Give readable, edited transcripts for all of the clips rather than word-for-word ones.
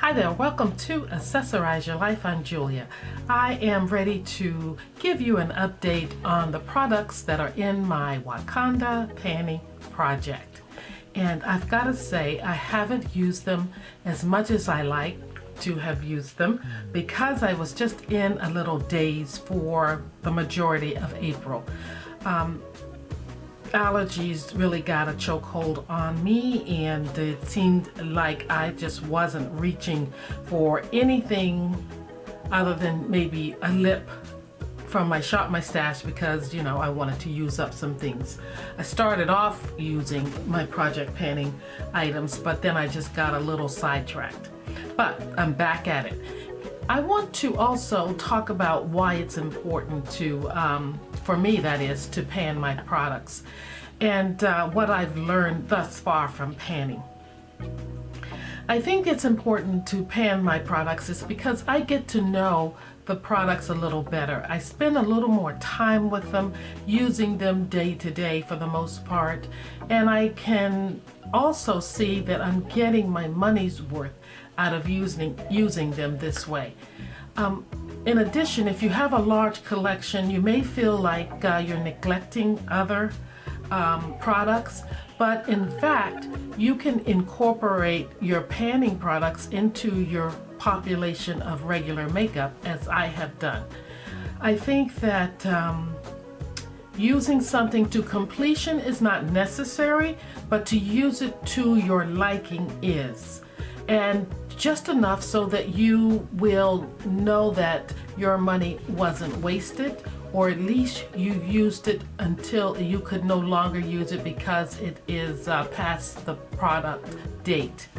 Hi there, welcome to Accessorize Your Life. I'm Julia. I am ready to give you an update on the products that are in my Wakanda panning project. And I've got to say, I haven't used them as much as I like to have used them because I was just in a little daze for the majority of April. Allergies really got a chokehold on me, and it seemed like I just wasn't reaching for anything other than maybe a lip from my Shop My Stash because, you know, I wanted to use up some things. I started off using my project panning items, but then I just got a little sidetracked. But I'm back at it. I want to also talk about why it's important to, for me that is, to pan my products and what I've learned thus far from panning. I think it's important to pan my products is because I get to know the products a little better. I spend a little more time with them, using them day to day for the most part, and I can also see that I'm getting my money's worth out of using them this way. In addition, if you have a large collection, you may feel like you're neglecting other products, but in fact, you can incorporate your panning products into your population of regular makeup, as I have done. I think that using something to completion is not necessary, but to use it to your liking is. And just enough so that you will know that your money wasn't wasted, or at least you used it until you could no longer use it because it is past the product date.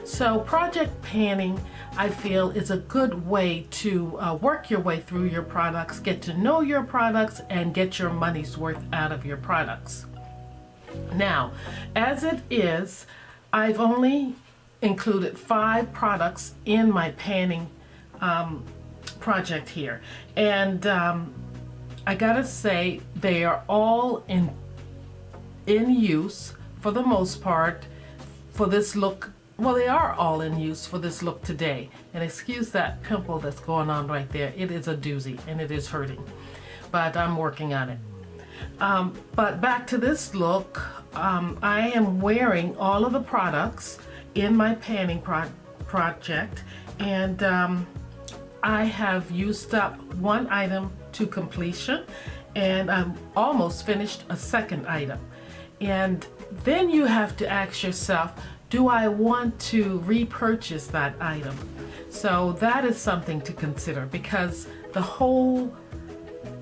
So project panning, I feel, is a good way to work your way through your products, get to know your products, and get your money's worth out of your products. Now, as it is, I've only included 5 products in my panning project here, and I gotta say they are all in use for the most part for this look. Well, they are all in use for this look today, and excuse that pimple that's going on right there. It is a doozy and it is hurting, but I'm working on it. But back to this look, I am wearing all of the products in my panning project, and I have used up one item to completion, and I'm almost finished a second item. And then you have to ask yourself, do I want to repurchase that item? So that is something to consider, because the whole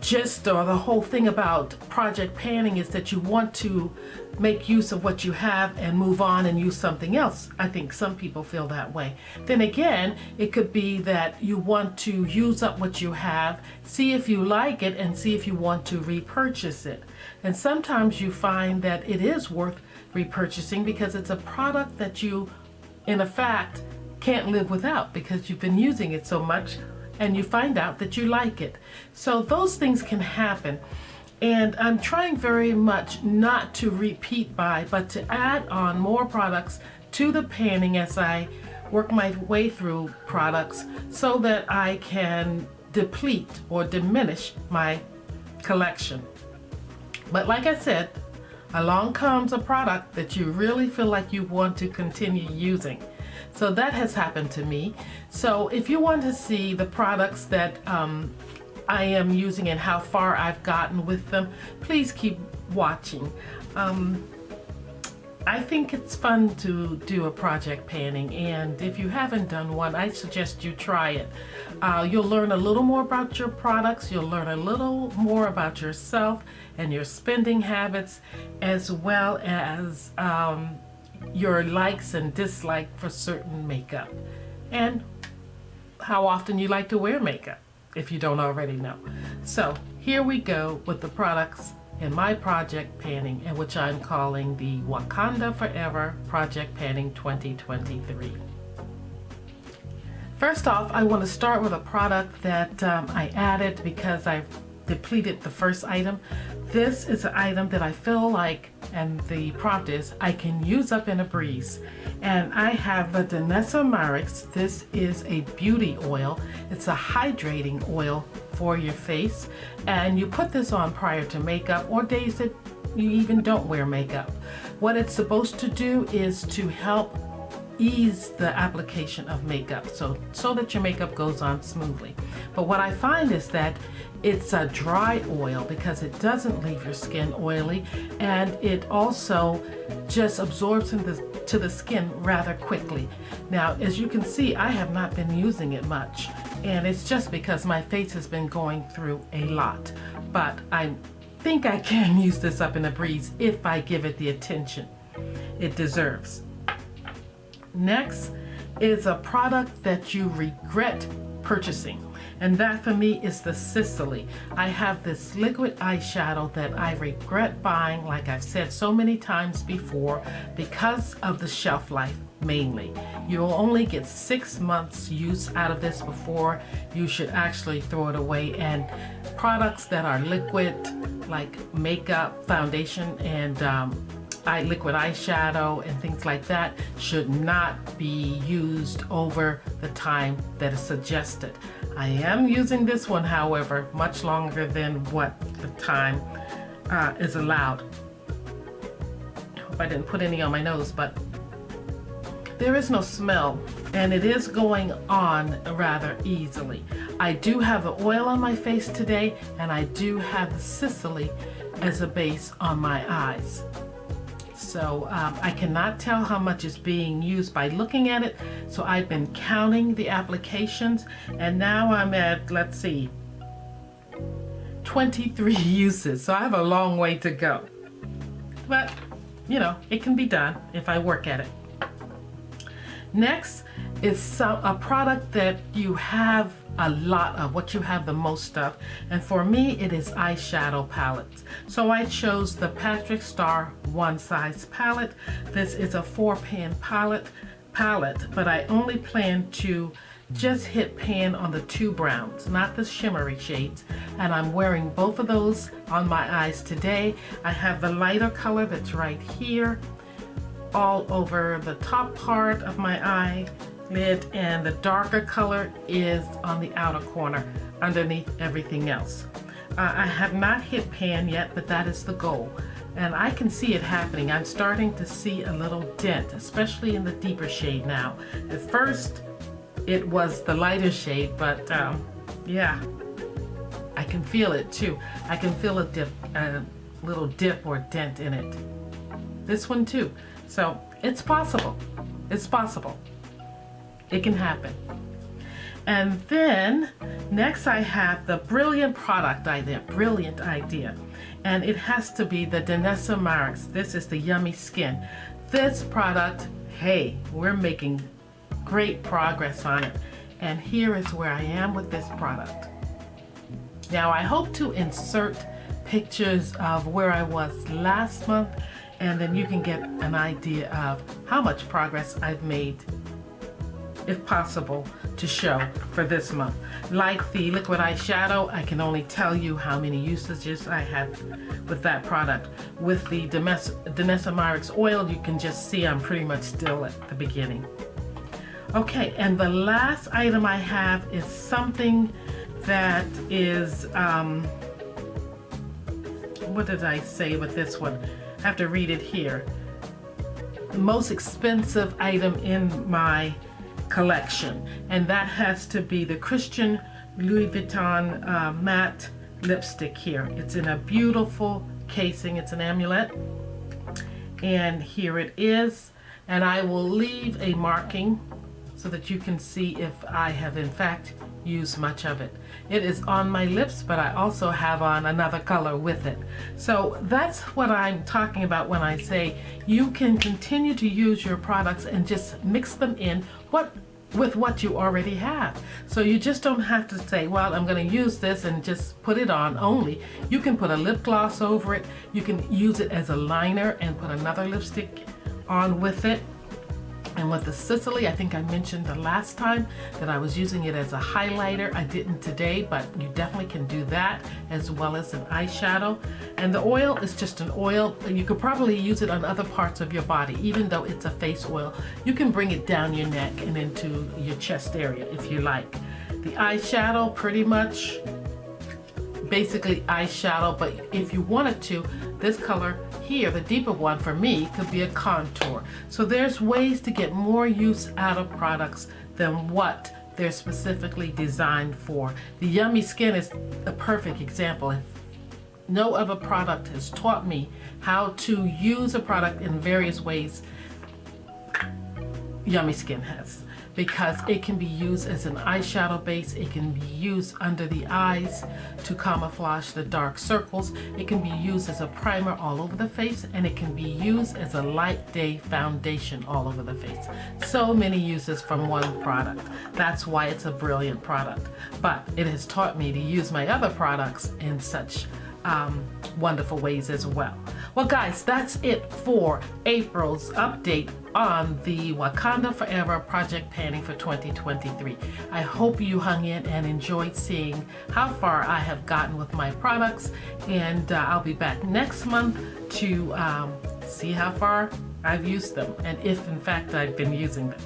gist or the whole thing about project panning is that you want to make use of what you have and move on and use something else. I think some people feel that way. Then again, it could be that you want to use up what you have, see if you like it, and see if you want to repurchase it. And sometimes you find that it is worth repurchasing because it's a product that you, in fact, can't live without because you've been using it so much, and you find out that you like it. So those things can happen. And I'm trying very much not to repeat buy, but to add on more products to the panning as I work my way through products so that I can deplete or diminish my collection. But like I said, along comes a product that you really feel like you want to continue using. So that has happened to me. So if you want to see the products that I am using and how far I've gotten with them, please keep watching. I think it's fun to do a project panning, and if you haven't done one, I suggest you try it. You'll learn a little more about your products, you'll learn a little more about yourself and your spending habits, as well as your likes and dislikes for certain makeup, and how often you like to wear makeup, if you don't already know. So here we go with the products in my project panning, and which I'm calling the Wakanda Forever Project Panning 2023. First off, I want to start with a product that I added because I depleted the first item. This is an item that I feel like, and the prompt is, I can use up in a breeze. And I have the Denesamyrix. This is a beauty oil. It's a hydrating oil for your face. And you put this on prior to makeup or days that you even don't wear makeup. What it's supposed to do is to help ease the application of makeup so that your makeup goes on smoothly. But what I find is that it's a dry oil because it doesn't leave your skin oily, and it also just absorbs into the skin rather quickly. Now, as you can see, I have not been using it much, and it's just because my face has been going through a lot. But I think I can use this up in a breeze if I give it the attention it deserves. Next is a product that you regret purchasing, and that for me is the Sicily. I have this liquid eyeshadow that I regret buying, like I've said so many times before, because of the shelf life mainly. You'll only get 6 months use out of this before you should actually throw it away. And products that are liquid, like makeup, foundation, and liquid eyeshadow and things like that, should not be used over the time that is suggested. I am using this one, however, much longer than what the time is allowed. Hope I didn't put any on my nose, but there is no smell, and it is going on rather easily. I do have the oil on my face today, and I do have the Sicily as a base on my eyes. So I cannot tell how much is being used by looking at it. So I've been counting the applications, and now I'm at, let's see, 23 uses. So I have a long way to go. But, you know, it can be done if I work at it. Next is a product that you have a lot of, what you have the most of, and for me it is eyeshadow palettes. So I chose the Patrick Star One Size palette. This is a 4-pan palette, but I only plan to just hit pan on the 2 browns, not the shimmery shades, and I'm wearing both of those on my eyes today. I have the lighter color that's right here all over the top part of my eyelid, and the darker color is on the outer corner underneath everything else. I have not hit pan yet, but that is the goal, and I can see it happening. I'm starting to see a little dent, especially in the deeper shade now. At first it was the lighter shade, but yeah, I can feel it too. I can feel a little dip or dent in it. This one too. So it's possible. It's possible. It can happen. And then next I have the brilliant idea. And it has to be the Denesamyrix. This is the Yummy Skin. This product, hey, we're making great progress on it. And here is where I am with this product. Now I hope to insert pictures of where I was last month, and then you can get an idea of how much progress I've made, if possible, to show for this month. Like the liquid eyeshadow, I can only tell you how many usages I have with that product. With the Denesamyrix oil, you can just see I'm pretty much still at the beginning. Okay, and the last item I have is something that is, what did I say with this one? I have to read it here. The most expensive item in my collection, and that has to be the Christian Louis Vuitton matte lipstick here. It's in a beautiful casing. It's an amulet, and here it is, and I will leave a marking so that you can see if I have in fact used much of it. It is on my lips, but I also have on another color with it. So that's what I'm talking about when I say you can continue to use your products and just mix them in with what you already have. So you just don't have to say, well, I'm going to use this and just put it on only. You can put a lip gloss over it. You can use it as a liner and put another lipstick on with it. And with the Sicily, I think I mentioned the last time that I was using it as a highlighter. I didn't today, but you definitely can do that as well as an eyeshadow. And the oil is just an oil. You could probably use it on other parts of your body, even though it's a face oil. You can bring it down your neck and into your chest area if you like. The eyeshadow, pretty much basically eyeshadow, but if you wanted to, this color here, the deeper one for me, could be a contour. So there's ways to get more use out of products than what they're specifically designed for. The Yummy Skin is a perfect example. No other product has taught me how to use a product in various ways. Yummy Skin has, because it can be used as an eyeshadow base, it can be used under the eyes to camouflage the dark circles, it can be used as a primer all over the face, and it can be used as a light day foundation all over the face. So many uses from one product. That's why it's a brilliant product. But it has taught me to use my other products in such wonderful ways as well. Well guys, that's it for April's update on the Wakanda Forever project panning for 2023. I hope you hung in and enjoyed seeing how far I have gotten with my products, and I'll be back next month to see how far I've used them and if in fact I've been using them.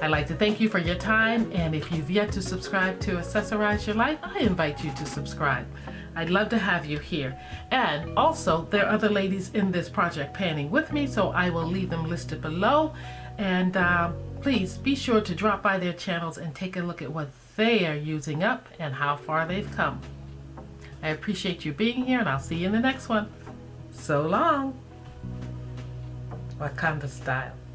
I'd like to thank you for your time, and if you've yet to subscribe to Accessorize Your Life, I invite you to subscribe. I'd love to have you here. And also, there are other ladies in this project panning with me, so I will leave them listed below. And please be sure to drop by their channels and take a look at what they are using up and how far they've come. I appreciate you being here, and I'll see you in the next one. So long. Wakanda style.